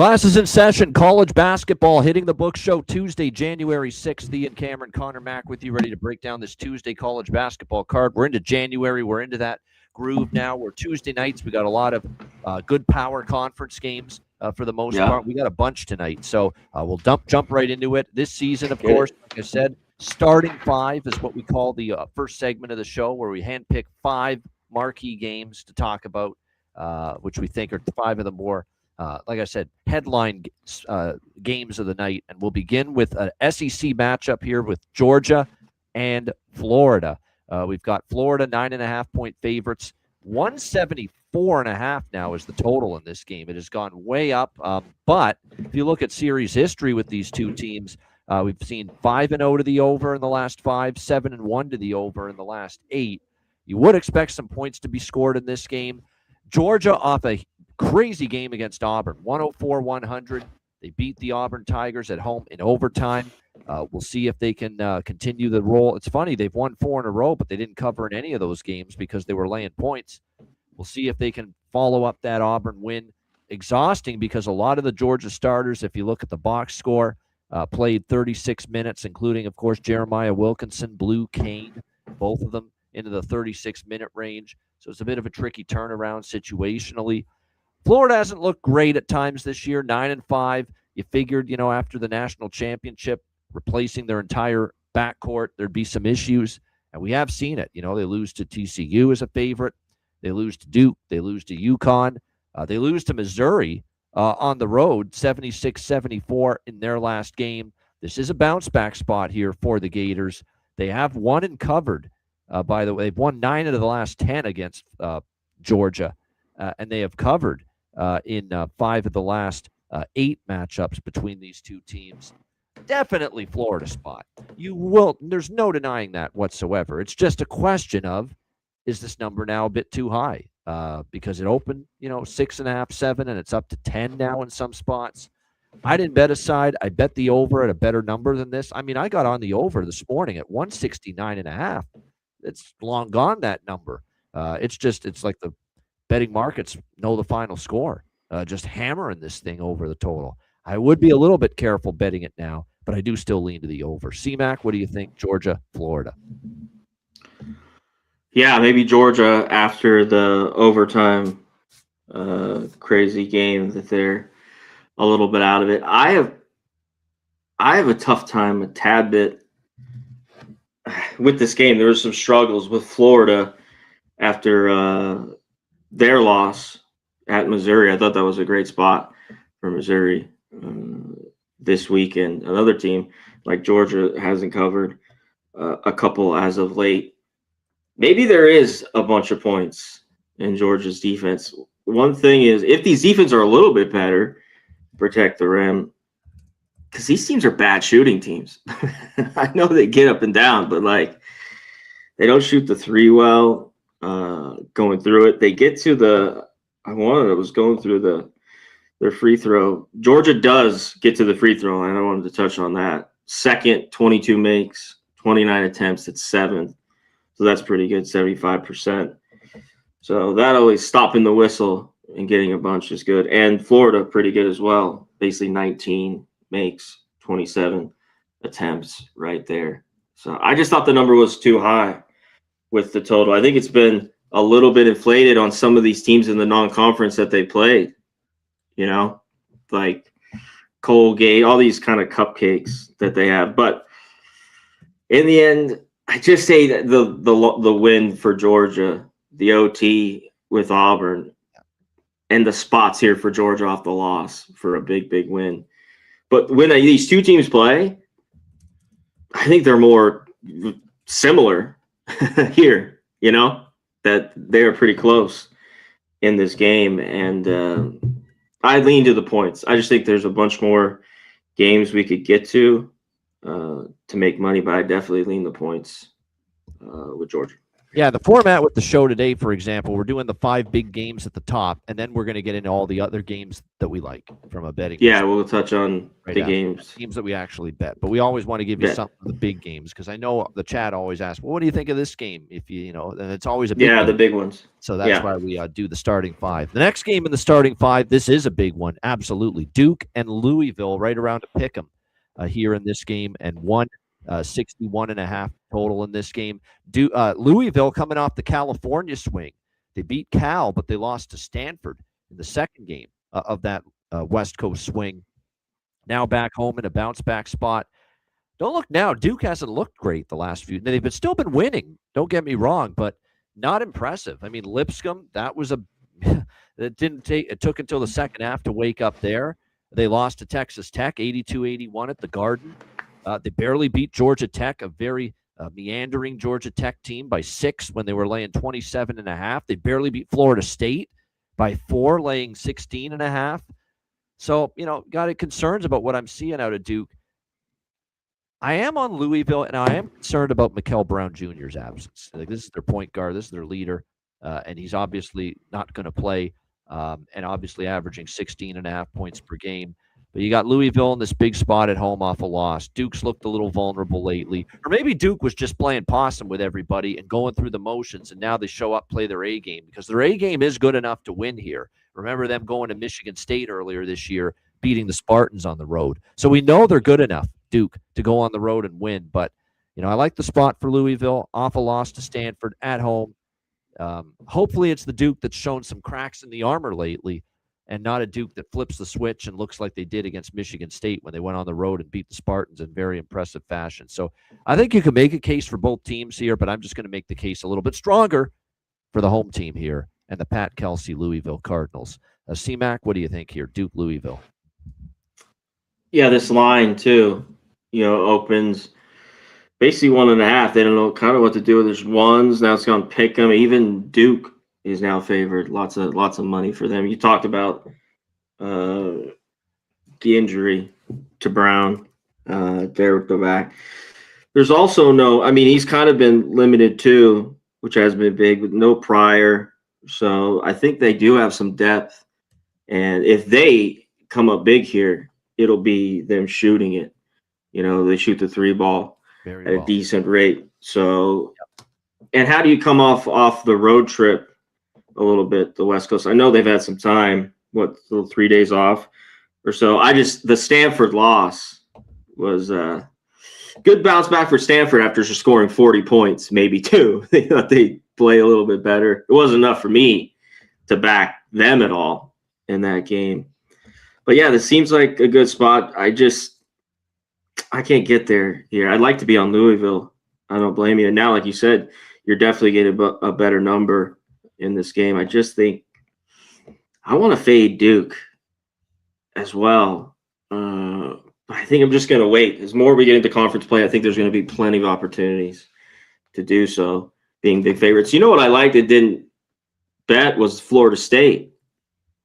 Classes in session, college basketball hitting the book show Tuesday, January 6th. Ian Cameron, Connor Mack with you, ready to break down this Tuesday college basketball card. We're into January. We're into that groove now. We're Tuesday nights. We got a lot of good power conference games for the most part. We got a bunch tonight, so we'll jump right into it. This season, of course, like I said, starting five is what we call the first segment of the show, where we handpick 5 marquee games to talk about, which we think are 5 of the more like I said, headline games of the night. And we'll begin with an SEC matchup here with Georgia and Florida. We've got Florida 9.5-point favorites. 174.5 now is the total in this game. It has gone way up. But if you look at series history with these two teams, we've seen 5-0 to the over in the last 5, 7-1 to the over in the last 8. You would expect some points to be scored in this game. Georgia off a crazy game against Auburn, 104-100. They beat the Auburn Tigers at home in overtime. We'll see if they can continue the roll. It's funny, they've won 4 in a row, but they didn't cover in any of those games because they were laying points. We'll see if they can follow up that Auburn win. Exhausting because a lot of the Georgia starters, if you look at the box score, played 36 minutes, including, of course, Jeremiah Wilkinson, Blue Kane, both of them into the 36-minute range. So it's a bit of a tricky turnaround situationally. Florida hasn't looked great at times this year, 9-5. You figured, after the national championship, replacing their entire backcourt, there'd be some issues, and we have seen it. They lose to TCU as a favorite. They lose to Duke. They lose to UConn. They lose to Missouri on the road, 76-74 in their last game. This is a bounce-back spot here for the Gators. They have won and covered. By the way, they've won 9 out of the last 10 against Georgia, and they have covered in 5 of the last 8 matchups between these two teams. Definitely Florida spot. There's no denying that whatsoever. It's just a question of, is this number now a bit too high? Because it opened, 6.5, 7, and it's up to 10 now in some spots. I didn't bet a side. I bet the over at a better number than this. I mean, I got on the over this morning at 169.5. It's long gone, that number. It's like the betting markets know the final score, just hammering this thing over the total. I would be a little bit careful betting it now, but I do still lean to the over. C-Mac, what do you think? Georgia, Florida. Yeah, maybe Georgia after the overtime crazy game that they're a little bit out of it. I have a tough time, a tad bit, with this game. There were some struggles with Florida after their loss at Missouri. I thought that was a great spot for Missouri this weekend. Another team like Georgia hasn't covered a couple as of late. Maybe there is a bunch of points in Georgia's defense. One thing is, if these defenses are a little bit better, protect the rim, because these teams are bad shooting teams. I know they get up and down, but they don't shoot the 3 well going through it. They get to their free throw. Georgia does get to the free throw line. I wanted to touch on that. Second, 22 makes, 29 attempts at 7th. So that's pretty good, 75%. So that always stopping the whistle and getting a bunch is good. And Florida, pretty good as well. Basically 19 makes, 27 attempts right there. So I just thought the number was too high with the total. I think it's been a little bit inflated on some of these teams in the non-conference that they played, like Colgate, all these kind of cupcakes that they have. But in the end, I just say that the win for Georgia, the OT with Auburn, and the spots here for Georgia off the loss for a big, big win. But when these two teams play, I think they're more similar here, that they are pretty close in this game. And I lean to the points. I just think there's a bunch more games we could get to make money, but I definitely lean the points with Georgia. Yeah, the format with the show today, for example, we're doing the 5 big games at the top, and then we're going to get into all the other games that we like from a betting Yeah, perspective we'll touch on right the after games. teams that we actually bet. But we always want to give you Bet. some of the big games because I know the chat always asks, "Well, what do you think of this game?" If and it's always a big Yeah, the game. big ones. So that's Yeah. why we do the starting 5. The next game in the starting 5, this is a big one, absolutely. Duke and Louisville right around a pick 'em here in this game, and 61.5 total in this game. Louisville coming off the California swing. They beat Cal, but they lost to Stanford in the second game of that West Coast swing. Now back home in a bounce back spot. Don't look now. Duke hasn't looked great the last few. They've still been winning. Don't get me wrong, but not impressive. I mean, Lipscomb, that was a it didn't take it took until the second half to wake up there. They lost to Texas Tech 82-81 at the Garden. They barely beat Georgia Tech, a very meandering Georgia Tech team, by 6 when they were laying 27.5. They barely beat Florida State by 4, laying 16.5. So, got concerns about what I'm seeing out of Duke. I am on Louisville, and I am concerned about Mikel Brown Jr.'s absence. Like, this is their point guard. This is their leader, and he's obviously not going to play, and obviously averaging 16.5 points per game. But you got Louisville in this big spot at home off a loss. Duke's looked a little vulnerable lately. Or maybe Duke was just playing possum with everybody and going through the motions, and now they show up, play their A game, because their A game is good enough to win here. Remember them going to Michigan State earlier this year, beating the Spartans on the road. So we know they're good enough, Duke, to go on the road and win. But, I like the spot for Louisville, off a loss to Stanford at home. Hopefully it's the Duke that's shown some cracks in the armor lately, and not a Duke that flips the switch and looks like they did against Michigan State when they went on the road and beat the Spartans in very impressive fashion. So I think you can make a case for both teams here, but I'm just going to make the case a little bit stronger for the home team here and the Pat Kelsey Louisville Cardinals. C-Mac, what do you think here? Duke, Louisville. Yeah, this line too, opens basically 1.5. They don't know kind of what to do with their ones. Now it's going to pick them. Even Duke is now favored. Lots of money for them. You talked about the injury to Brown there with the back. There's also he's kind of been limited too, which has been big, with no Pryor. So I think they do have some depth. And if they come up big here, it'll be them shooting it. They shoot the 3 ball at a decent rate. So, and how do you come off the road trip a little bit, the West Coast? I know they've had some time, 3 days off or so. The Stanford loss was a good bounce back for Stanford after just scoring 40 points, maybe 2. They thought they'd play a little bit better. It wasn't enough for me to back them at all in that game. But yeah, this seems like a good spot. I can't get there here. I'd like to be on Louisville. I don't blame you. And now, like you said, you're definitely getting a better number in this game. I just think I want to fade Duke as well. I think I'm just going to wait. As more we get into conference play, I think there's going to be plenty of opportunities to do so, being big favorites. You know what I liked that didn't bet was Florida State.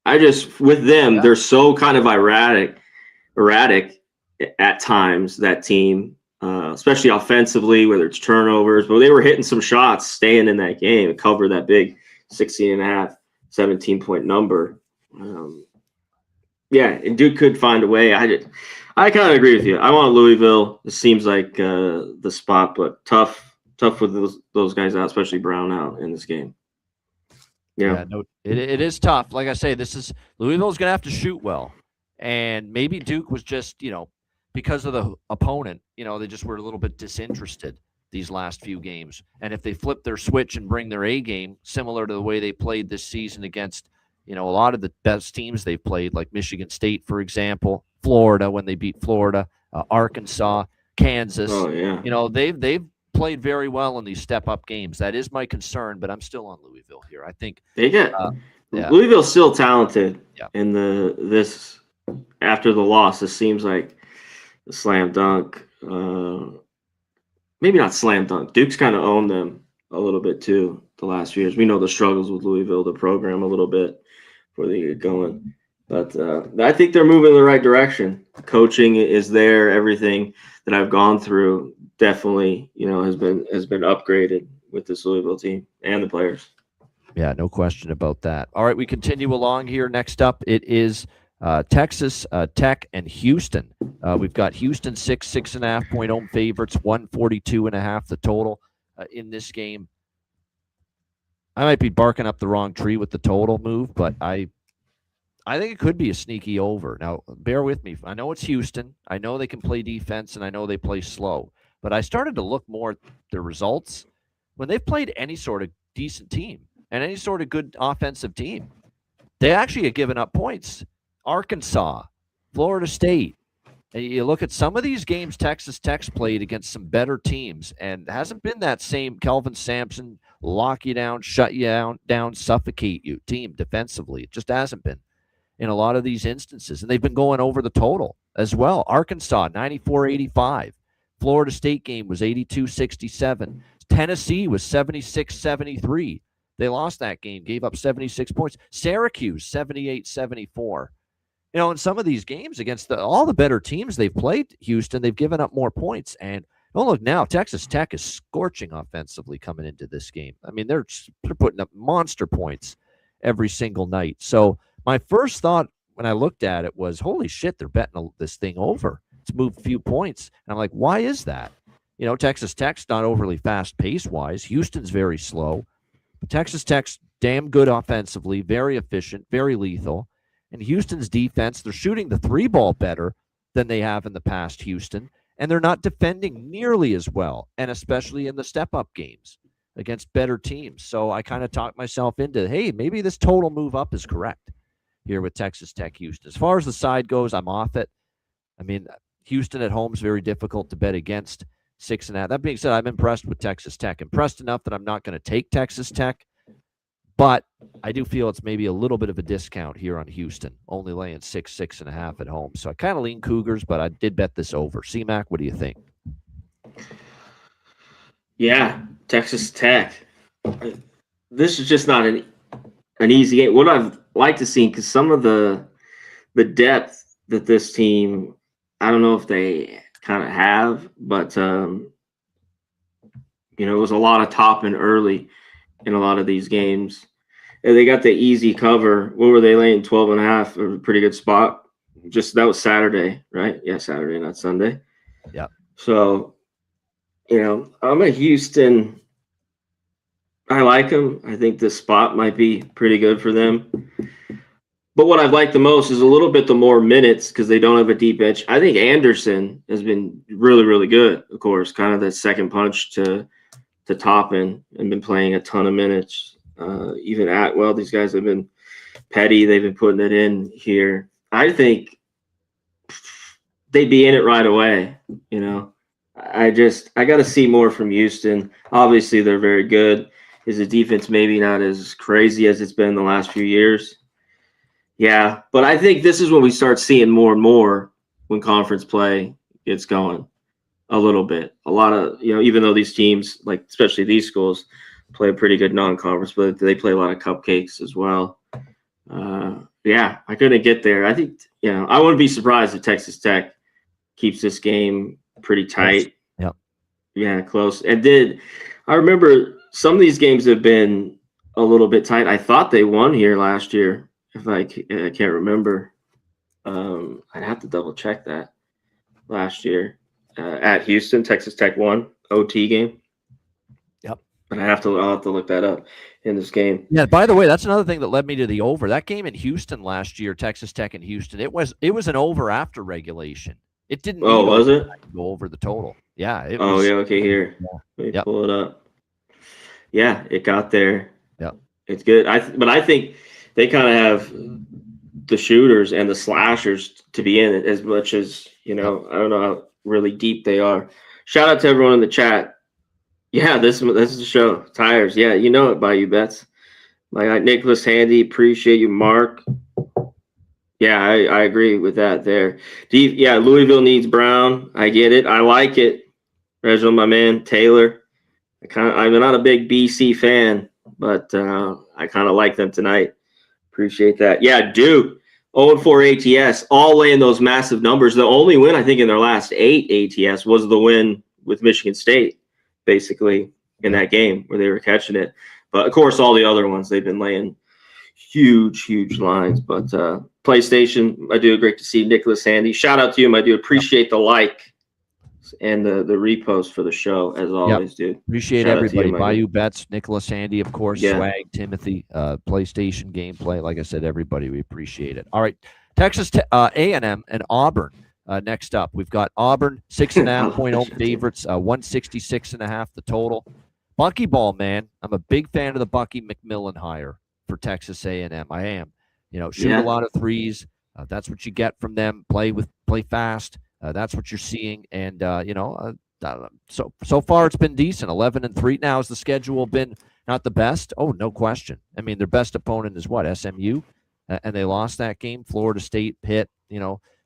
With them, they're so kind of erratic at times, that team, especially offensively, whether it's turnovers, but they were hitting some shots, staying in that game and cover that big 16.5, 17-point number. And Duke could find a way. I kind of agree with you. I want Louisville. It seems like the spot, but tough with those guys out, especially Brown out in this game. Yeah, no, it is tough. Like I say, Louisville's going to have to shoot well. And maybe Duke was just, because of the opponent, they just were a little bit disinterested these last few games. And if they flip their switch and bring their A game, similar to the way they played this season against, a lot of the best teams they've played, like Michigan State, for example, Florida when they beat Florida, Arkansas, Kansas. Oh, yeah. They've played very well in these step-up games. That is my concern, but I'm still on Louisville here. I think they get Louisville's still talented. Yeah. In this after the loss, this seems like a slam dunk. Maybe not slam dunk. Duke's kind of owned them a little bit too the last few years. We know the struggles with Louisville, the program, a little bit before they get going. But I think they're moving in the right direction. Coaching is there. Everything that I've gone through definitely, has been upgraded with this Louisville team and the players. Yeah, no question about that. All right, we continue along here. Next up, it is Texas Tech and Houston. We've got Houston 6.5 point home favorites, 142.5 the total in this game. I might be barking up the wrong tree with the total move, but I think it could be a sneaky over. Now, bear with me. I know it's Houston. I know they can play defense, and I know they play slow. But I started to look more at the results when they've played any sort of decent team and any sort of good offensive team. They actually have given up points. Arkansas, Florida State. And you look at some of these games Texas Tech's played against some better teams, and it hasn't been that same Kelvin Sampson, lock you down, shut you down, suffocate you team defensively. It just hasn't been in a lot of these instances. And they've been going over the total as well. Arkansas, 94-85. Florida State game was 82-67. Tennessee was 76-73. They lost that game, gave up 76 points. Syracuse, 78-74. You know, in some of these games against all the better teams they've played, Houston, they've given up more points. And don't look now, Texas Tech is scorching offensively coming into this game. I mean, they're putting up monster points every single night. So my first thought when I looked at it was, holy shit, they're betting this thing over. It's moved a few points. And I'm like, why is that? You know, Texas Tech's not overly fast pace-wise. Houston's very slow. But Texas Tech's damn good offensively, very efficient, very lethal. And Houston's defense, they're shooting the three ball better than they have in the past, Houston. And they're not defending nearly as well, and especially in the step-up games against better teams. So I kind of talked myself into, hey, maybe this total move up is correct here with Texas Tech Houston. As far as the side goes, I'm off it. I mean, Houston at home is very difficult to bet against. 6.5. That being said, I'm impressed with Texas Tech. Impressed enough that I'm not going to take Texas Tech, but I do feel it's maybe a little bit of a discount here on Houston, only laying 6.5 at home. So I kind of lean Cougars, but I did bet this over. C-Mac, what do you think? Yeah, Texas Tech. This is just not an easy game. What I've liked to see, because some of the depth that this team, I don't know if they kind of have, but you know, it was a lot of topping early in a lot of these games. And they got the easy cover. What were they laying? 12.5, a pretty good spot. Just that was Saturday, right? Yeah, Saturday, not Sunday. Yeah. So, you know, I'm a Houston. I like them. I think this spot might be pretty good for them. But what I've liked the most is a little bit the more minutes, because they don't have a deep bench. I think Anderson has been really, really good, of course, kind of that second punch to Toppin, and been playing a ton of minutes. Even Atwell, these guys have been petty. They've been putting it in here. I think they'd be in it right away, you know. I got to see more from Houston. Obviously, they're very good. Is the defense maybe not as crazy as it's been the last few years? Yeah, but I think this is when we start seeing more and more when conference play gets going a little bit. A lot of, you know, even though these teams, like especially these schools, play a pretty good non-conference, but they play a lot of cupcakes as well. Yeah, I couldn't get there. I think, you know, I wouldn't be surprised if Texas Tech keeps this game pretty tight. Yeah. Yeah, close. I remember some of these games have been a little bit tight. I thought they won here last year. If I can't remember, I'd have to double check that. Last year at Houston, Texas Tech won OT game. Yep. But I'll have to look that up in this game. Yeah. By the way, that's another thing that led me to the over. That game in Houston last year, Texas Tech and Houston, it was an over after regulation. It didn't. Oh, was it? Go over the total. Yeah. Yeah. Okay. Here, let me pull it up. Yeah, it got there. Yeah. It's good. But I think they kind of have the shooters and the slashers to be in it as much as, you know, I don't know how really deep they are. Shout out to everyone in the chat. Yeah, this is the show. Tires. Yeah, you know it by you bets. My guy Nicholas Handy, appreciate you, Mark. Yeah, I agree with that there. Yeah, Louisville needs Brown. I get it. I like it. Reginald, my man, Taylor. I'm not a big BC fan, but I kind of like them tonight. Appreciate that. Yeah, Duke, 0-4 ATS, all laying those massive numbers. The only win, I think, in their last 8 ATS was the win with Michigan State, basically. in that game where they were catching it. But of course, all the other ones, they've been laying huge lines. But PlayStation, my dude, great to see Nicholas Handy. Shout out to you, my dude. Appreciate the like and the repost for the show, as always, dude. Appreciate Shout out to everybody. you, my Bayou dude. Bets, Nicholas Handy, of course, Yeah. Swag, Timothy, PlayStation gameplay. Like I said, everybody, we appreciate it. All right, Texas A&M and Auburn. Next up, we've got Auburn 6.5 point home favorites, 166.5 the total. Buckyball, man, I'm a big fan of the Bucky McMillan hire for Texas A&M. I am. Shoot a lot of threes. That's what you get from them. Play fast. That's what you're seeing, and so far it's been decent. 11-3. Now has the schedule been not the best? Oh, no question. I mean, their best opponent is what, SMU, and they lost that game. Florida State, Pitt,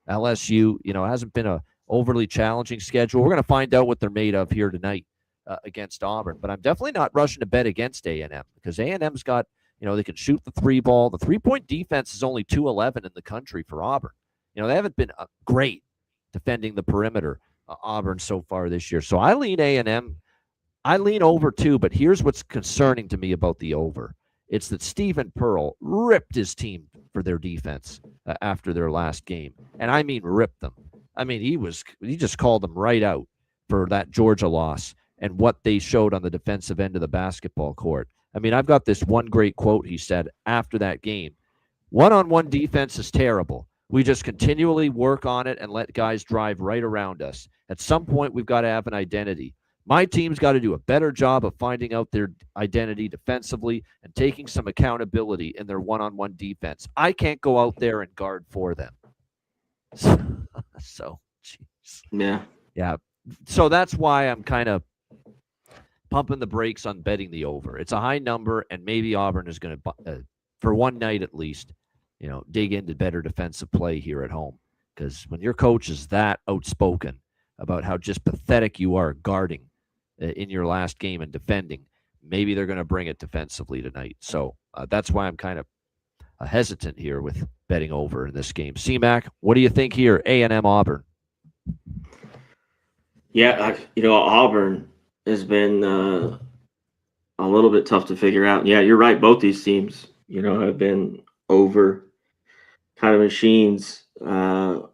LSU. Hasn't been a overly challenging schedule. We're going to find out what they're made of here tonight against Auburn. But I'm definitely not rushing to bet against A&M because A&M's got they can shoot the three ball. The 3-point defense is only 211 in the country for Auburn. They haven't been great defending the perimeter, Auburn, so far this year. So I lean A&M. I lean over too, but here's what's concerning to me about the over. It's that Stephen Pearl ripped his team for their defense after their last game. And I mean ripped them. I mean, he just called them right out for that Georgia loss and what they showed on the defensive end of the basketball court. I mean, I've got this one great quote he said after that game. One-on-one defense is terrible. We just continually work on it and let guys drive right around us. At some point, we've got to have an identity. My team's got to do a better job of finding out their identity defensively and taking some accountability in their one-on-one defense. I can't go out there and guard for them. So, geez. Yeah. So that's why I'm kind of pumping the brakes on betting the over. It's a high number, and maybe Auburn is going to, for one night at least, dig into better defensive play here at home. Because when your coach is that outspoken about how just pathetic you are guarding in your last game and defending, maybe they're going to bring it defensively tonight. So that's why I'm kind of hesitant here with betting over in this game. C-Mac, what do you think here? A&M Auburn. Yeah, Auburn has been a little bit tough to figure out. Yeah, you're right. Both these teams, have been over kind of machines. But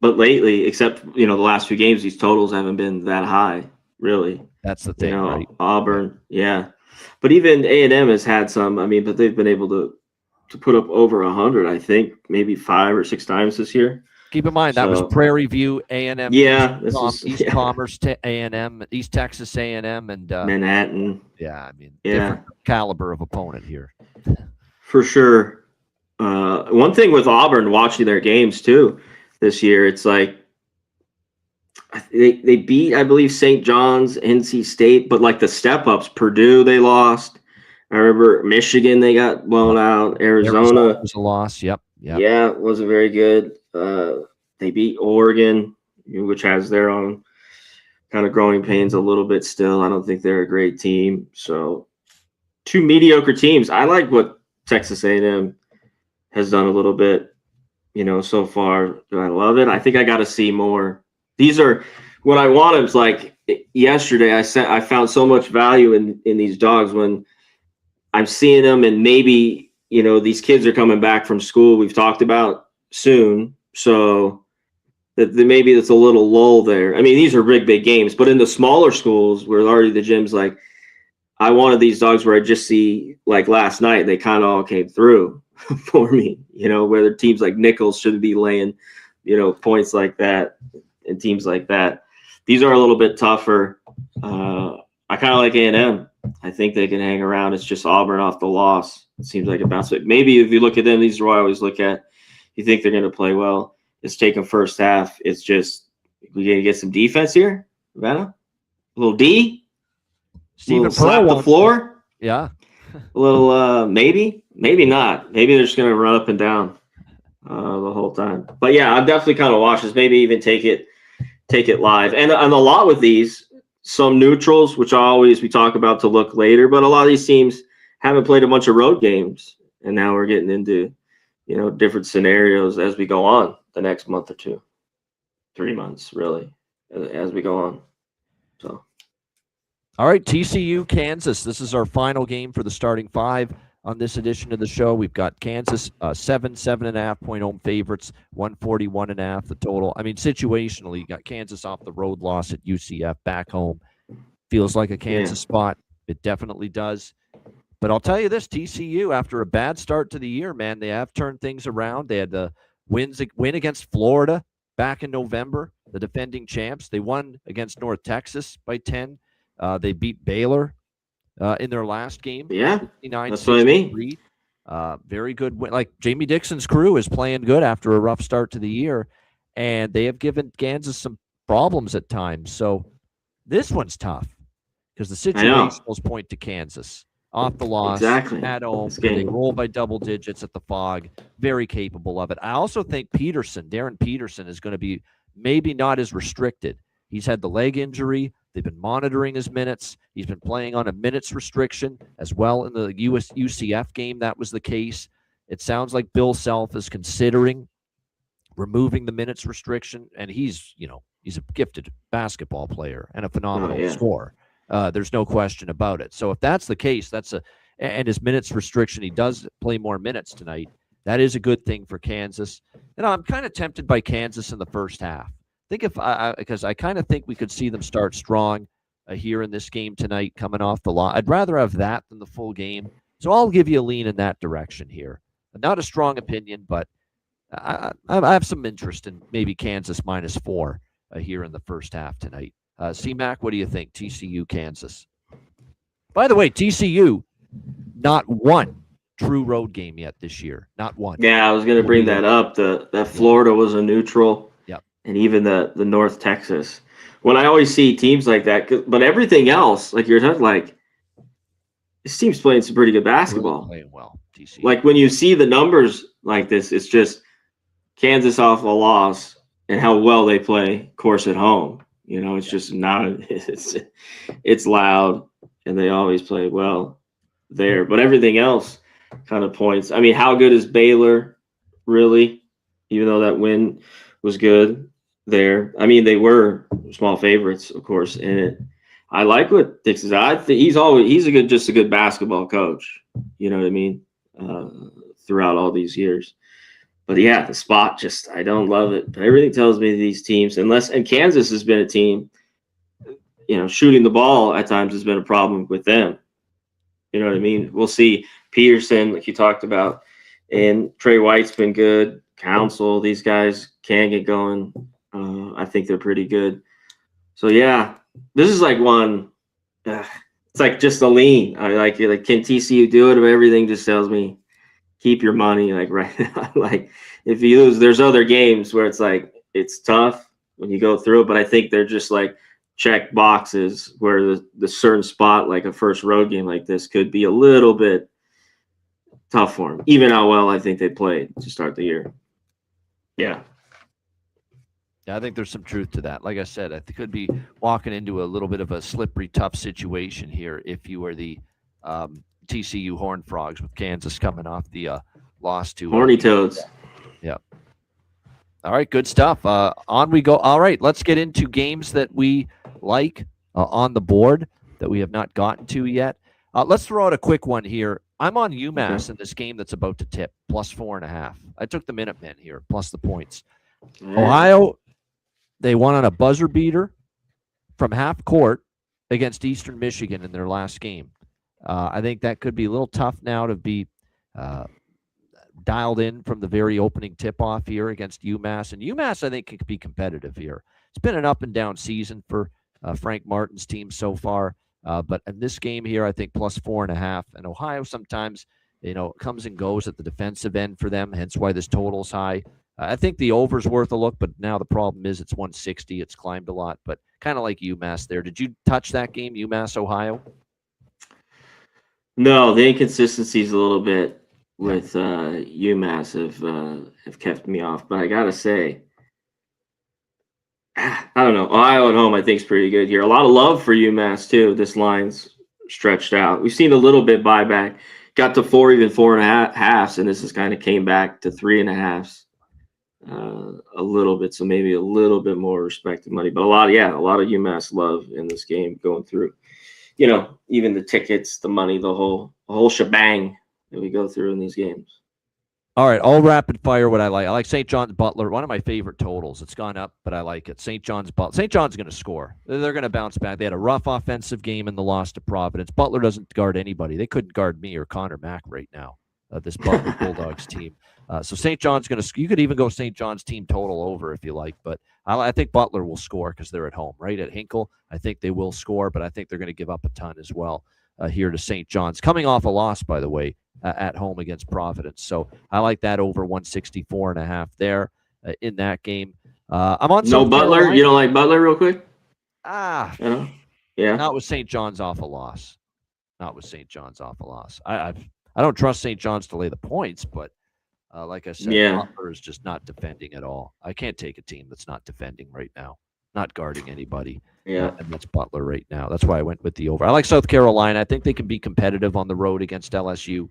lately, except, the last few games, these totals haven't been that high, really. That's the thing, right? Auburn, yeah. But even A&M has had some, but they've been able to put up over 100, I think, maybe 5 or 6 times this year. Keep in mind, that was Prairie View, A&M, yeah, East Commerce, A&M, East Texas A&M, and Manhattan. Yeah, different caliber of opponent here. For sure. One thing with Auburn, watching their games too this year, it's like they beat, I believe, St. John's, NC State, but like the step-ups, Purdue, they lost. I remember Michigan, they got blown out. Arizona was a loss. Yep. Yeah, it wasn't very good. They beat Oregon, which has their own kind of growing pains a little bit still. I don't think they're a great team. So 2 mediocre teams. I like what Texas A&M has done a little bit, so far. Do I love it? I think I got to see more. These are what I wanted. Was like yesterday, I found so much value in these dogs when I'm seeing them, and maybe, these kids are coming back from school. We've talked about soon. So that maybe that's a little lull there. These are big games, but in the smaller schools where already the gym's like, I wanted these dogs where I just see, like last night, they kind of all came through for me, where the teams like Nichols shouldn't be laying, points like that, and teams like that. These are a little bit tougher. I kind of like A&M. I think they can hang around. It's just Auburn off the loss. It seems like a bounce back. Maybe if you look at them, these are what I always look at. You think they're going to play well. It's taken first half. It's just, we going to get some defense here, Vanna? A little D? Stephen Pearl slap the floor? Yeah. A little, maybe not. Maybe they're just going to run up and down the whole time. But yeah, I'm definitely kind of watch this. Maybe even take it live. And a lot with these, some neutrals, which we talk about to look later, but a lot of these teams haven't played a bunch of road games, and now we're getting into, different scenarios as we go on the next month or 2, 3 months, really, as we go on. So All right, TCU, Kansas. This is our final game for the starting five on this edition of the show. We've got Kansas 7.5 point home favorites, 141.5 the total. I mean, situationally, you got Kansas off the road loss at UCF, back home. Feels like a Kansas spot. It definitely does. But I'll tell you this, TCU, after a bad start to the year, man, they have turned things around. They had the win against Florida back in November, the defending champs. They won against North Texas by 10. They beat Baylor in their last game. Yeah, 69, that's what I mean. Very good win. Like Jamie Dixon's crew is playing good after a rough start to the year, and they have given Kansas some problems at times. So this one's tough because the situationals point to Kansas. Off the loss, at home, they roll by double digits at the Fog. Very capable of it. I also think Darren Peterson, is going to be maybe not as restricted. He's had the leg injury. They've been monitoring his minutes. He's been playing on a minutes restriction as well in the UCF game. That was the case. It sounds like Bill Self is considering removing the minutes restriction, and he's a gifted basketball player and a phenomenal scorer. There's no question about it. So if that's the case, and his minutes restriction, he does play more minutes tonight. That is a good thing for Kansas. And I'm kind of tempted by Kansas in the first half. Because I kind of think we could see them start strong here in this game tonight, coming off the line. I'd rather have that than the full game. So I'll give you a lean in that direction here. Not a strong opinion, but I have some interest in maybe Kansas -4 here in the first half tonight. C-Mac, what do you think? TCU, Kansas. By the way, TCU, not one true road game yet this year. Not one. Yeah, I was going to bring that up. That Florida was a neutral. Yep. And even the North Texas. When I always see teams like that, but everything else, like you're talking, like this team's playing some pretty good basketball. Really playing well, TCU. Like when you see the numbers like this, it's just Kansas off a loss and how well they play, of course, at home. It's just not. It's loud, and they always play well there. But everything else kind of points. I mean, how good is Baylor, really? Even though that win was good there. I mean, they were small favorites, of course, in it. I like what Dix is. I think he's just a good basketball coach. You know what I mean? Throughout all these years. But yeah, the spot just, I don't love it. But everything tells me these teams, and Kansas has been a team, shooting the ball at times has been a problem with them. You know what I mean? We'll see. Peterson, like you talked about, and Trey White's been good. Council, these guys can get going. I think they're pretty good. So yeah, this is like one. It's like just a lean. I like can TCU do it? But everything just tells me keep your money right now. Like if you lose, there's other games where it's like it's tough when you go through it. But I think they're just like check boxes where the certain spot, like a first road game like this, could be a little bit tough for them, even how well I think they played to start the year. Yeah, I think there's some truth to that. Like I said, I could be walking into a little bit of a slippery, tough situation here if you were the TCU Horned Frogs with Kansas coming off the loss to Horny Toads. Yeah. All right, good stuff. On we go. All right, let's get into games that we like on the board that we have not gotten to yet. Let's throw out a quick one here. I'm on UMass in this game that's about to tip, +4.5. I took the Minutemen here, plus the points. Ohio, they won on a buzzer beater from half court against Eastern Michigan in their last game. I think that could be a little tough now to be dialed in from the very opening tip-off here against UMass. And UMass, I think, could be competitive here. It's been an up-and-down season for Frank Martin's team so far. But in this game here, I think +4.5. And Ohio sometimes, comes and goes at the defensive end for them, hence why this total's high. I think the over's worth a look, but now the problem is it's 160. It's climbed a lot, but kind of like UMass there. Did you touch that game, UMass, Ohio? No, the inconsistencies a little bit with UMass have kept me off. But I got to say, I don't know. Ohio at home, I think, is pretty good here. A lot of love for UMass, too. This line's stretched out. We've seen a little bit buyback. Got to 4, even 4.5, and this has kind of came back to 3.5 a little bit. So maybe a little bit more respected money. But a lot of UMass love in this game going through. even the tickets, the money, the whole shebang that we go through in these games. All right, all rapid fire what I like. I like St. John's Butler, one of my favorite totals. It's gone up, but I like it. St. John's Butler. St. John's going to score. They're going to bounce back. They had a rough offensive game in the loss to Providence. Butler doesn't guard anybody. They couldn't guard me or Connor Mack right now, this Butler Bulldogs team. So St. John's going to – you could even go St. John's team total over if you like, but I think Butler will score because they're at home, right? At Hinkle, I think they will score, but I think they're going to give up a ton as well here to St. John's. Coming off a loss, by the way, at home against Providence. So I like that over 164.5 there in that game. I'm on no Butler. Carolina. You don't like Butler real quick? Yeah. Not with St. John's off a loss. Not with St. John's off a loss. I don't trust St. John's to lay the points, but like I said, Butler is just not defending at all. I can't take a team that's not defending right now, not guarding anybody. Yeah, and that's Butler right now. That's why I went with the over. I like South Carolina. I think they can be competitive on the road against LSU.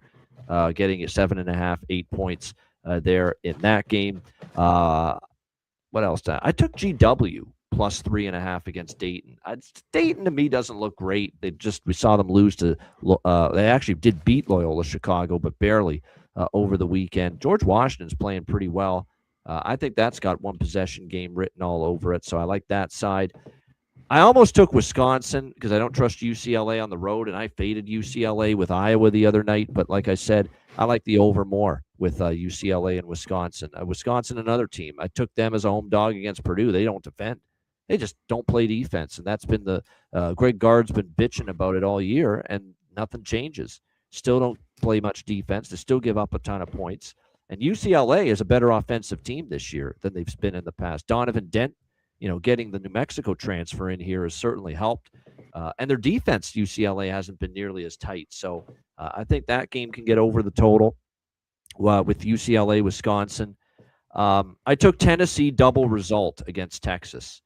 Getting a 7.5, 8 points there in that game. What else? I took GW plus 3.5 against Dayton. Dayton to me doesn't look great. We saw them lose to. They actually did beat Loyola Chicago, but barely over the weekend. George Washington's playing pretty well. I think that's got one possession game written all over it, so I like that side. I almost took Wisconsin because I don't trust UCLA on the road, and I faded UCLA with Iowa the other night. But like I said, I like the over more with UCLA and Wisconsin. Wisconsin, another team. I took them as a home dog against Purdue. They don't defend. They just don't play defense, and that's been the Greg Gard's been bitching about it all year, and nothing changes. Still don't play much defense. They still give up a ton of points. And UCLA is a better offensive team this year than they've been in the past. Donovan Dent, getting the New Mexico transfer in here has certainly helped. And their defense, UCLA, hasn't been nearly as tight. So I think that game can get over the total with UCLA, Wisconsin. I took Tennessee double result against Texas,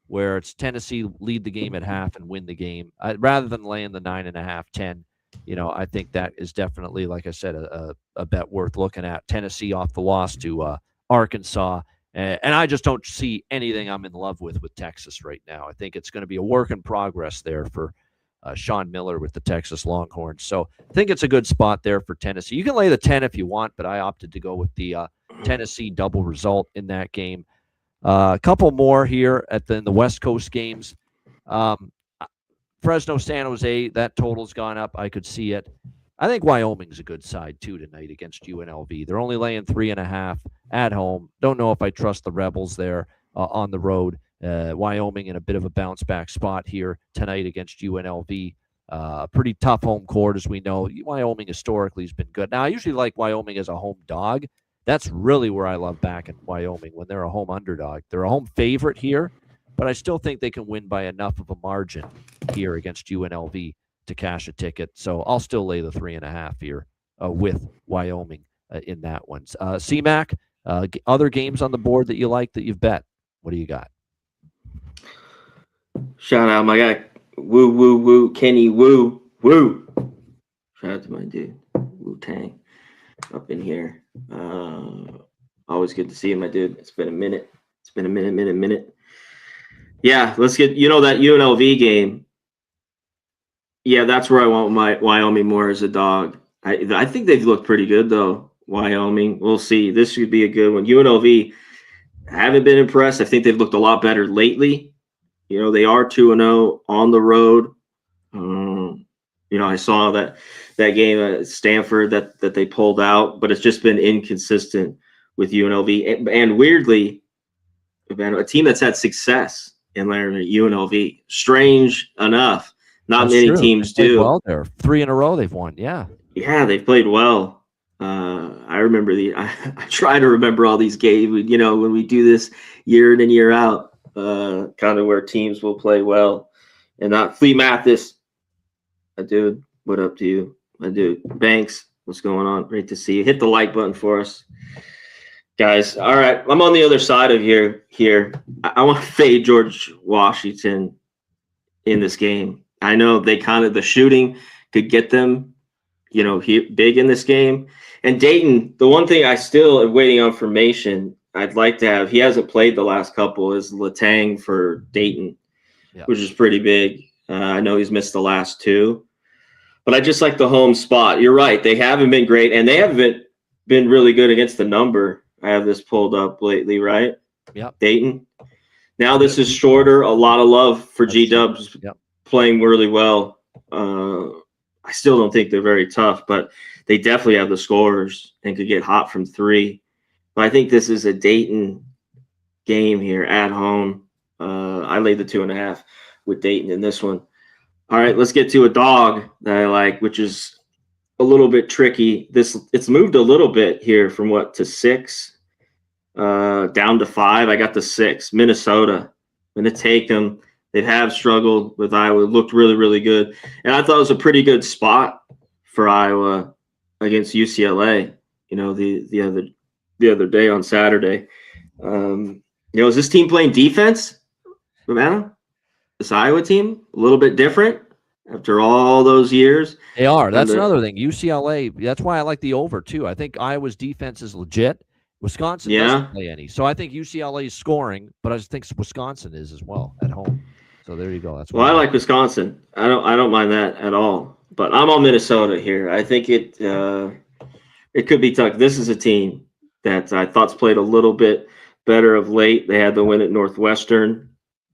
where it's Tennessee lead the game at half and win the game. Rather than laying the 9.5, 10, I think that is definitely, like I said, a bet worth looking at. Tennessee off the loss to Arkansas. And I just don't see anything I'm in love with Texas right now. I think it's going to be a work in progress there for Sean Miller with the Texas Longhorns. So I think it's a good spot there for Tennessee. You can lay the 10 if you want, but I opted to go with the Tennessee double result in that game. A couple more here in the West Coast games. Fresno, San Jose, that total's gone up. I could see it. I think Wyoming's a good side, too, tonight against UNLV. They're only laying 3.5 at home. Don't know if I trust the Rebels there on the road. Wyoming in a bit of a bounce-back spot here tonight against UNLV. Pretty tough home court, as we know. Wyoming historically has been good. Now, I usually like Wyoming as a home dog. That's really where I love back in Wyoming, when they're a home underdog. They're a home favorite here, but I still think they can win by enough of a margin here against UNLV to cash a ticket. So I'll still lay the 3.5 here with Wyoming in that one. CMAC, other games on the board that you like that you've bet. What do you got? Shout out my guy, Woo, Kenny Woo. Shout out to my dude, Wu Tang, up in here. Always good to see you, my dude. It's been a minute. Yeah, let's get, that UNLV game. Yeah, that's where I want my Wyoming more as a dog. I think they've looked pretty good, though, Wyoming. We'll see. This should be a good one. UNLV haven't been impressed. I think they've looked a lot better lately. They are 2-0 on the road. I saw that game at Stanford that they pulled out, but it's just been inconsistent with UNLV. And weirdly, a team that's had success in UNLV. Strange enough. Not many teams do. Well, they're 3 in a row they've won. Yeah, they've played well. I remember I try to remember all these games. When we do this year in and year out, kind of where teams will play well, and not Flea Mathis. My dude, what up to you? My dude, Banks, what's going on? Great to see you. Hit the like button for us, guys. All right, I'm on the other side of here. I want to fade George Washington in this game. I know the shooting could get them, big in this game. And Dayton, the one thing I still am waiting on information I'd like to have, he hasn't played the last couple, is Letang for Dayton, which is pretty big. I know he's missed the last two, but I just like the home spot. You're right. They haven't been great, and they haven't been really good against the number. I have this pulled up lately, right? Yep. Dayton. Now this is shorter. A lot of love for G-Dubs playing really well. I still don't think they're very tough, but they definitely have the scorers and could get hot from three. But I think this is a Dayton game here at home. I laid the 2.5 with Dayton in this one. All right, let's get to a dog that I like, which is a little bit tricky. It's moved a little bit here from what to 6, down to 5. I got the 6. Minnesota. I'm going to take them. They have struggled with Iowa. Looked really, really good, and I thought it was a pretty good spot for Iowa against UCLA. You know, the other day on Saturday. Is this team playing defense, Romano? This Iowa team a little bit different after all those years. They are. That's another thing. UCLA. That's why I like the over too. I think Iowa's defense is legit. Wisconsin doesn't play any, so I think UCLA is scoring, but I just think Wisconsin is as well at home. So there you go. That's I like Wisconsin. I don't mind that at all. But I'm on Minnesota here. I think it could be tough. This is a team that I thought's played a little bit better of late. They had the win at Northwestern.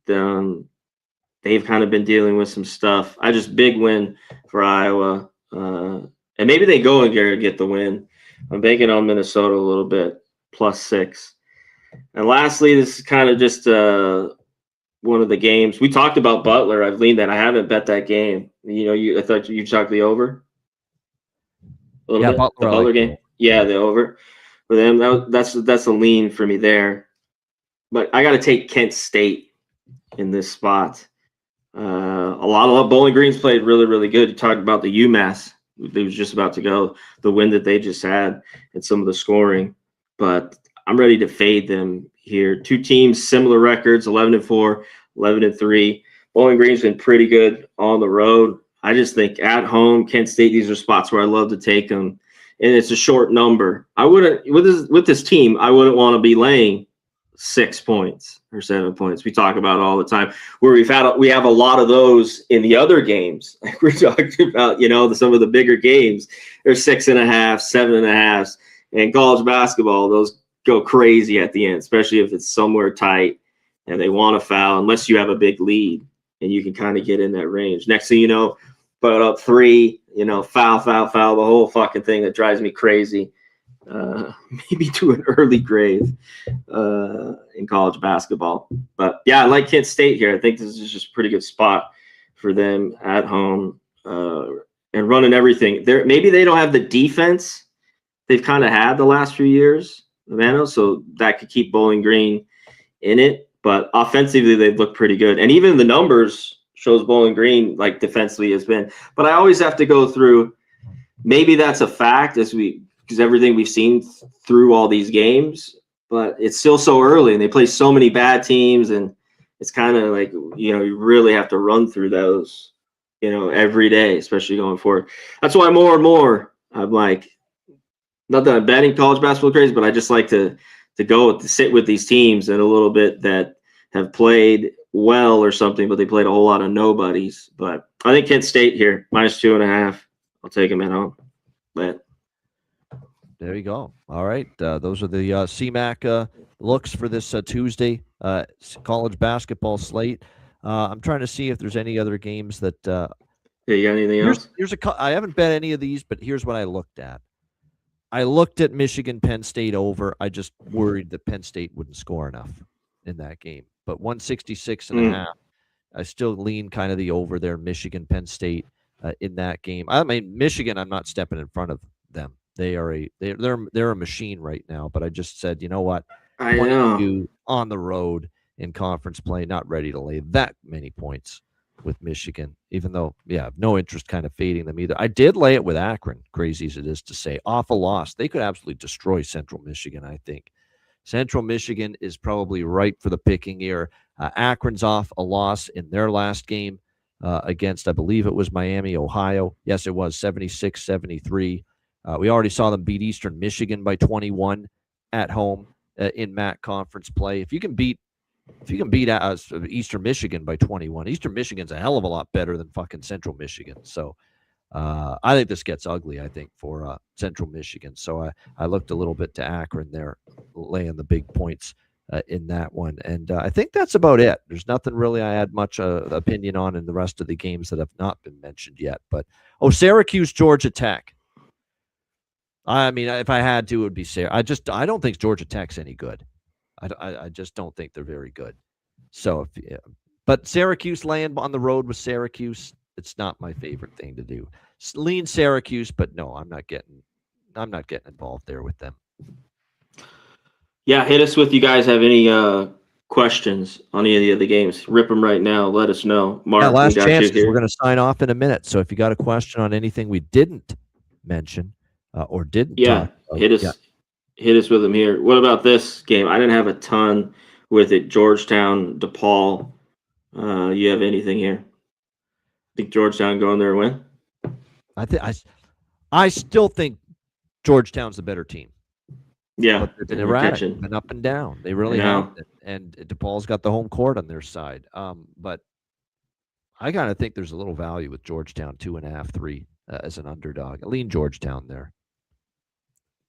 They've kind of been dealing with some stuff. Big win for Iowa. And maybe they go and get the win. I'm banking on Minnesota a little bit, +6. And lastly, this is kind of just one of the games. We talked about Butler. I've leaned that. I haven't bet that game. I thought you talked the over a little bit. Butler, the Butler game. Yeah, the over for them. That's a lean for me there. But I got to take Kent State in this spot. A lot of Bowling Green's played really, really good. You talked about the UMass. They was just about to go. The win that they just had and some of the scoring. But I'm ready to fade them here. Two teams, similar records, 11-4, 11-3. Bowling Green's been pretty good on the road. I just think at home, Kent State, these are spots where I love to take them. And it's a short number. I wouldn't, with this team, I wouldn't want to be laying 6 points or 7 points. We talk about it all the time, where we have a lot of those in the other games. Like we're talking about, some of the bigger games. There's 6.5, 7.5, and college basketball. Those go crazy at the end, especially if it's somewhere tight and they want to foul, unless you have a big lead and you can kind of get in that range. Next thing you know, put up 3, foul, the whole fucking thing that drives me crazy. Maybe to an early grave in college basketball. But yeah, I like Kent State here. I think this is just a pretty good spot for them at home and running everything. Maybe they don't have the defense they've kind of had the last few years, so that could keep Bowling Green in it. But offensively, they've looked pretty good. And even the numbers shows Bowling Green, like defensively, has been. But I always have to go through, maybe that's a fact because everything we've seen through all these games, but it's still so early and they play so many bad teams. And it's kind of like, you really have to run through those, every day, especially going forward. That's why more and more I'm like, not that I'm betting college basketball crazy, but I just like to sit with these teams and a little bit that have played well or something, but they played a whole lot of nobodies. But I think Kent State here, -2.5. I'll take them at home. But there you go. All right. Those are the CMAC looks for this Tuesday college basketball slate. I'm trying to see if there's any other games that. You got anything else? I haven't bet any of these, but here's what I looked at. I looked at Michigan Penn State over. I just worried that Penn State wouldn't score enough in that game. But 166.5, I still lean kind of the over there. Michigan Penn State in that game. I mean, Michigan, I'm not stepping in front of them. They're a machine right now. But I just said, you know what? I know. On the road in conference play, not ready to lay that many points with Michigan, even though, I have no interest kind of fading them either. I did lay it with Akron, crazy as it is to say. Off a loss. They could absolutely destroy Central Michigan, I think. Central Michigan is probably ripe for the picking here. Akron's off a loss in their last game against, I believe it was Miami, Ohio. Yes, it was 76-73. We already saw them beat Eastern Michigan by 21 at home in MAC conference play. If you can beat If you can beat Eastern Michigan by 21, Eastern Michigan's a hell of a lot better than fucking Central Michigan. So I think this gets ugly, I think, for Central Michigan. So I looked a little bit to Akron there, laying the big points in that one. And I think that's about it. There's nothing really I had much opinion on in the rest of the games that have not been mentioned yet. But, Syracuse, Georgia Tech. I mean, if I had to, it would be Syracuse. I don't think Georgia Tech's any good. I just don't think they're very good. So, but Syracuse laying on the road with Syracuse, it's not my favorite thing to do. Lean Syracuse, but no, I'm not getting involved there with them. Yeah, hit us with you guys have any questions on any of the other games. Rip them right now. Let us know. Mark, yeah, last we got chance you here. We're going to sign off in a minute. So if you got a question on anything we didn't mention or didn't talk about, hit us with them here. What about this game? I didn't have a ton with it. Georgetown, DePaul. You have anything here? Think Georgetown going there and win? I still think Georgetown's the better team. Yeah, but they've been erratic, been up and down. They really have. And DePaul's got the home court on their side. But I kind of think there's a little value with Georgetown 2.5, 3 as an underdog. I lean Georgetown there.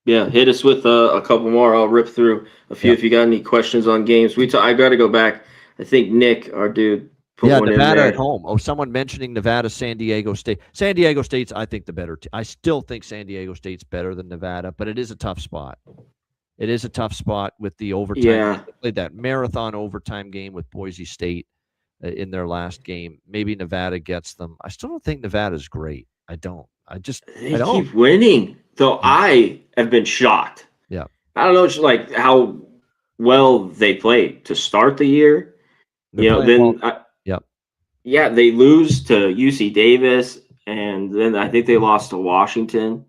Yeah, hit us with a couple more. I'll rip through a few if you got any questions on games. I got to go back. I think Nick, our dude, put one Nevada in there. at home. Someone mentioning Nevada, San Diego State. San Diego State's, I think, the better team. I still think San Diego State's better than Nevada, but it is a tough spot. It is a tough spot with the overtime. Yeah. They played that marathon overtime game with Boise State in their last game. Maybe Nevada gets them. I still don't think Nevada's great. I don't. They keep winning, though. I have been shocked. Yeah. I don't know, just like how well they played to start the year. Yeah, they lose to UC Davis, and then I think they lost to Washington.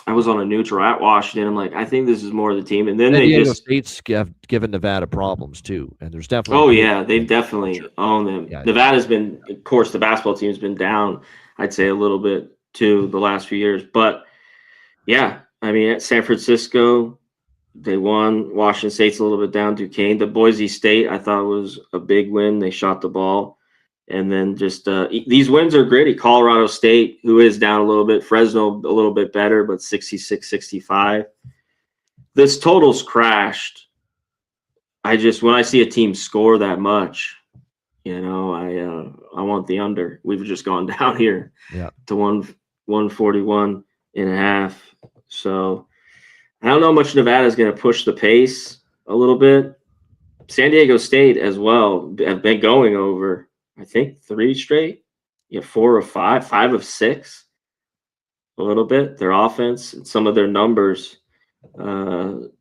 I was on a neutral at Washington. I'm like, I think this is more of the team. And then San Diego State's given Nevada problems too, and there's definitely. Oh yeah, they've definitely owned them. Yeah, Nevada's been, of course, the basketball team's been down. I'd say a little bit too the last few years, but yeah, I mean at San Francisco, they won. Washington State's a little bit down. Duquesne, the Boise State, I thought was a big win. They shot the ball. And then just these wins are gritty. Colorado State, who is down a little bit. Fresno, a little bit better, but 66-65. This total's crashed. When I see a team score that much, I want the under. We've just gone down here to 141.5. So I don't know how much Nevada's going to push the pace a little bit. San Diego State as well have been going over, I think 3 straight. 4 of 5, 5 of 6. A little bit. Their offense and some of their numbers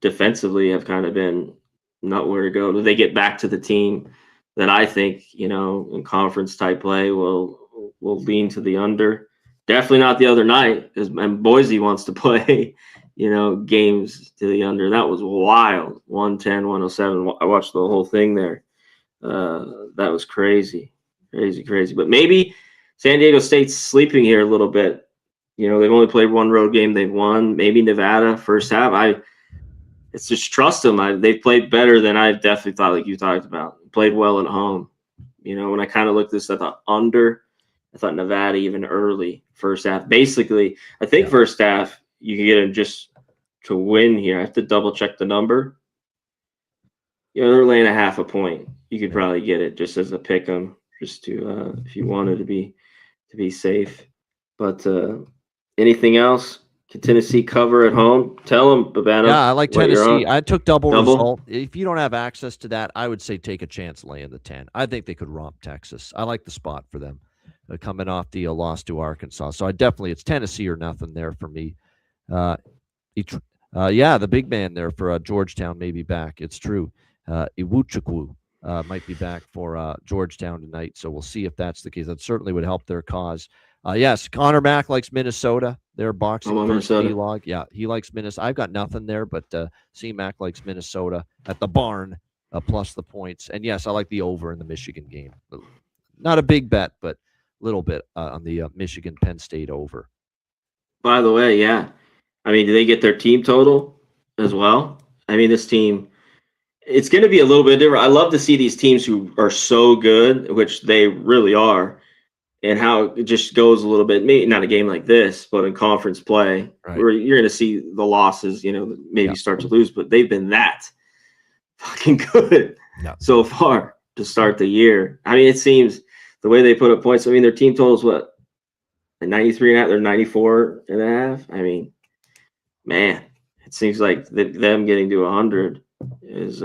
defensively have kind of been not where to go. Do they get back to the team that I think, in conference type play will lean to the under? Definitely not the other night, and Boise wants to play, games to the under. That was wild. 110, 107. I watched the whole thing there. That was crazy. Crazy. But maybe San Diego State's sleeping here a little bit. They've only played 1 road game. They've won. Maybe Nevada first half. It's just trust them. They've played better than I definitely thought, like you talked about. Played well at home. When I kind of looked at this, I thought under. I thought Nevada even early first half. Basically, I think first half you can get them just to win here. I have to double check the number. They're laying a half a point. You could probably get it just as a pick 'em, just to if you wanted to be safe. But anything else? Can Tennessee cover at home? Tell them, Babano. Yeah, I like Tennessee. I took double result. If you don't have access to that, I would say take a chance laying the 10. I think they could romp Texas. I like the spot for them coming off the loss to Arkansas. So it's Tennessee or nothing there for me. The big man there for Georgetown may be back. It's true. Iwuchukwu might be back for Georgetown tonight. So we'll see if that's the case. That certainly would help their cause. Yes, Connor Mack likes Minnesota. They're boxing Minnesota. Log. Yeah, he likes Minnesota. I've got nothing there, but C-Mac likes Minnesota at the barn plus the points. And yes, I like the over in the Michigan game. Not a big bet, but a little bit on the Michigan Penn State over. By the way, yeah. I mean, do they get their team total as well? I mean, this team it's going to be a little bit different. I love to see these teams who are so good, which they really are, and how it just goes a little bit. Maybe not a game like this, but in conference play, Right. where you're going to see the losses, maybe start to lose, but they've been that fucking good so far to start the year. I mean, it seems the way they put up points. I mean, their team total is what, 93 and a half. They're 94 and a half. I mean, man, it seems like them getting to 100 is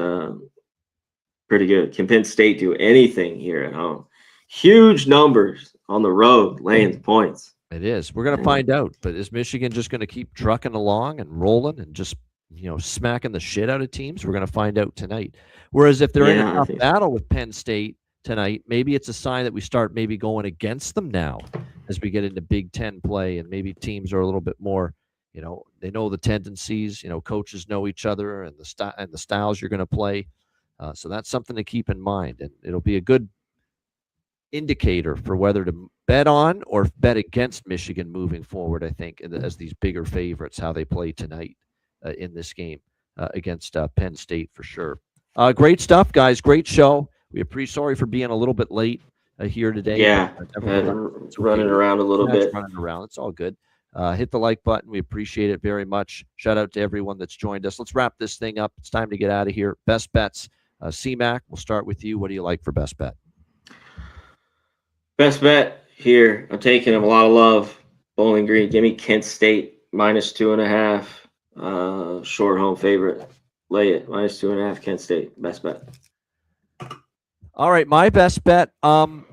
pretty good. Can Penn State do anything here at home? Huge numbers on the road, laying the points. It is. We're going to find out. But is Michigan just going to keep trucking along and rolling and just smacking the shit out of teams? We're going to find out tonight. Whereas if they're in a tough battle with Penn State tonight, maybe it's a sign that we start maybe going against them now as we get into Big Ten play, and maybe teams are a little bit more, they know the tendencies, coaches know each other and the styles you're going to play. So that's something to keep in mind, and it'll be a good indicator for whether to bet on or bet against Michigan moving forward, I think, as these bigger favorites, how they play tonight in this game against Penn State for sure. Great stuff, guys. Great show. We appreciate. Sorry for being a little bit late here today. Yeah, running around a little bit. Running around. It's all good. Hit the like button. We appreciate it very much. Shout out to everyone that's joined us. Let's wrap this thing up. It's time to get out of here. Best bets. C-Mac, we'll start with you. What do you like for best bet? Best bet here. I'm taking him a lot of love. Bowling Green. Give me Kent State -2.5. Short home favorite. Lay it -2.5. Kent State. Best bet. All right, my best bet. Well,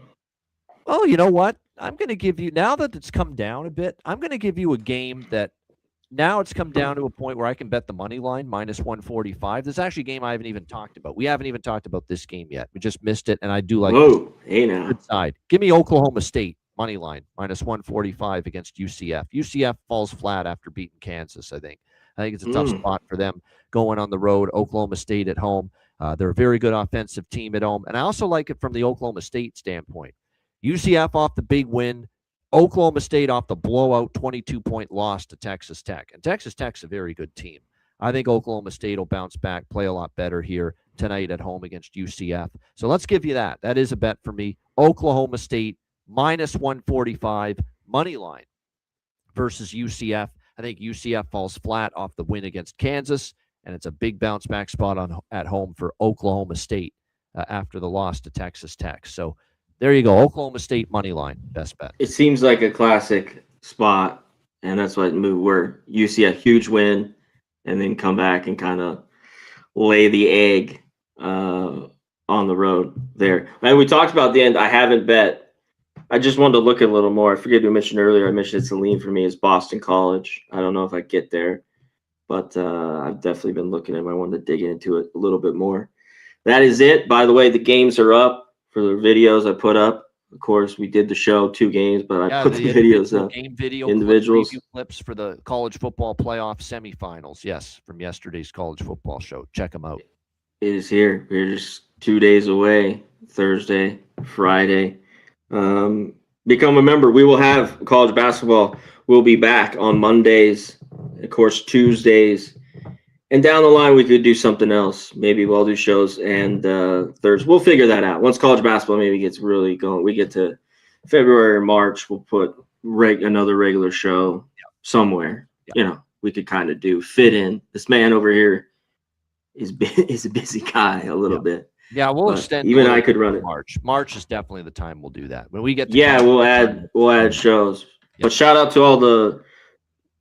you know what? I'm going to give you, now that it's come down a bit, I'm going to give you a game that now it's come down to a point where I can bet the money line -145. This is actually a game I haven't even talked about. We haven't even talked about this game yet. We just missed it, and I do like hey now. good side. Give me Oklahoma State money line -145 against UCF. UCF falls flat after beating Kansas, I think. I think it's a tough spot for them going on the road. Oklahoma State at home. They're a very good offensive team at home. And I also like it from the Oklahoma State standpoint. UCF off the big win. Oklahoma State off the blowout 22-point loss to Texas Tech. And Texas Tech's a very good team. I think Oklahoma State will bounce back, play a lot better here tonight at home against UCF. So let's give you that. That is a bet for me. Oklahoma State -145 money line versus UCF. I think UCF falls flat off the win against Kansas, and it's a big bounce back spot at home for Oklahoma State after the loss to Texas Tech. So there you go. Oklahoma State money line, best bet. It seems like a classic spot, and that's what move where you see a huge win and then come back and kind of lay the egg on the road there. And we talked about the end. I haven't bet. I just wanted to look a little more. I forget to mention earlier. I mentioned it's a lean for me is Boston College. I don't know if I get there, but I've definitely been looking at it. I wanted to dig into it a little bit more. That is it. By the way, the games are up for the videos I put up. Of course, we did the show 2 games, but I put the videos up. Game video individuals clips for the college football playoff semifinals. Yes, from yesterday's college football show. Check them out. It is here. We're just 2 days away. Thursday, Friday. Become a member. We will have college basketball. We'll be back on Mondays, of course, Tuesdays. And down the line, we could do something else. Maybe we'll do shows and Thursdays. We'll figure that out. Once college basketball maybe gets really going, we get to February or March, we'll put another regular show somewhere. We could kind of fit in. This man over here is a busy guy a little bit. Yeah, we'll extend. Even I could run it. March is definitely the time we'll do that. When we get to we'll add shows. Yep. But shout out to all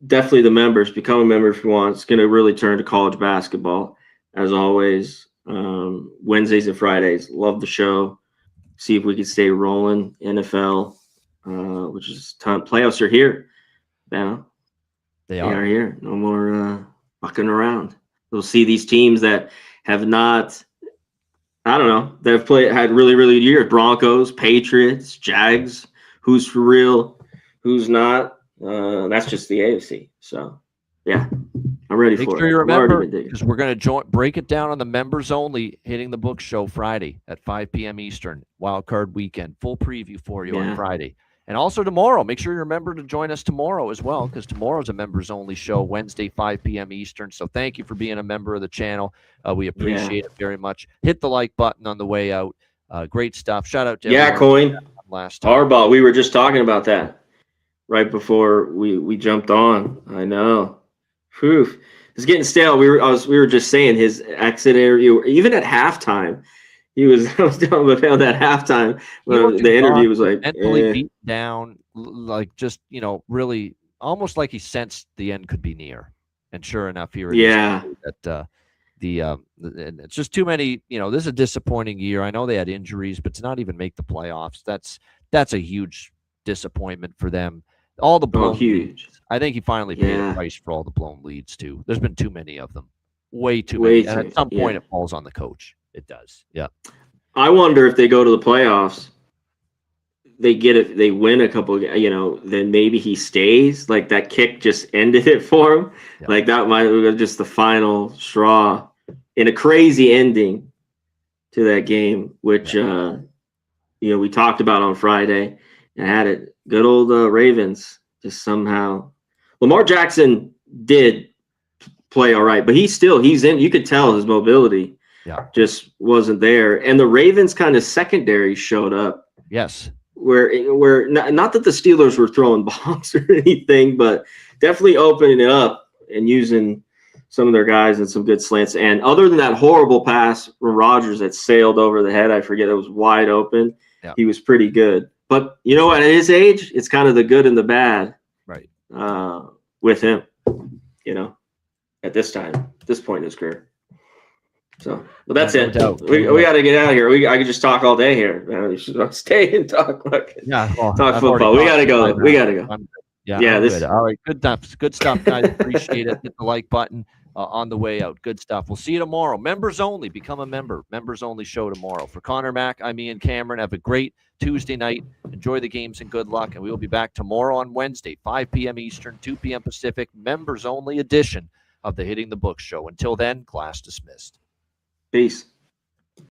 definitely the members. Become a member if you want. It's going to really turn to college basketball as always. Wednesdays and Fridays. Love the show. See if we can stay rolling. NFL, which is time. Playoffs are here. They are here. No more fucking around. We'll see these teams that have not. I don't know. They've had really, really good years. Broncos, Patriots, Jags. Who's for real? Who's not? That's just the AFC. So, yeah, I'm ready for it. Make sure you remember, because we're going to break it down on the members only, Hitting the Book show Friday at 5 p.m. Eastern, Wild Card Weekend. Full preview for you on Friday. And also tomorrow, make sure you remember to join us tomorrow as well, because tomorrow's a members-only show, Wednesday, 5 p.m. Eastern. So thank you for being a member of the channel. We appreciate it very much. Hit the like button on the way out. Great stuff. Shout out to everyone Coin. last time. Harbaugh, we were just talking about that right before we jumped on. I know. Phew. It's getting stale. We were just saying his exit interview, even at halftime. I was telling him at halftime when the interview was like mentally beaten down, like just really almost like he sensed the end could be near. And sure enough, here it is. That it's just too many. This is a disappointing year. I know they had injuries, but to not even make the playoffs, that's a huge disappointment for them. All the blown huge. Leads. I think he finally paid a price for all the blown leads too. There's been too many of them, way too many. And at some point, it falls on the coach. It does. Yeah. I wonder if they go to the playoffs, they get it. They win a couple. Then maybe he stays. Like that kick just ended it for him. Yeah. Like that might be just the final straw in a crazy ending to that game, which we talked about on Friday and had it. Good old Ravens just somehow. Lamar Jackson did play all right, but he's in. You could tell his mobility just wasn't there, and the Ravens kind of secondary showed up. Yes, where not that the Steelers were throwing bombs or anything, but definitely opening it up and using some of their guys and some good slants. And other than that horrible pass from Rodgers that sailed over the head, I forget, it was wide open. Yeah. He was pretty good. But at his age, it's kind of the good and the bad, right? With him, at this point in his career. So, but that's it. We got to get out of here. I could just talk all day here. Stay and talk. Talk football. We got to go. We got to go. Yeah. Good. All right. Good stuff, guys. Appreciate it. Hit the like button on the way out. Good stuff. We'll see you tomorrow. Members only. Become a member. Members only show tomorrow. For Connor Mack, I'm Ian Cameron. Have a great Tuesday night. Enjoy the games and good luck. And we will be back tomorrow on Wednesday, 5 p.m. Eastern, 2 p.m. Pacific. Members only edition of the Hitting the Books show. Until then, class dismissed. Peace.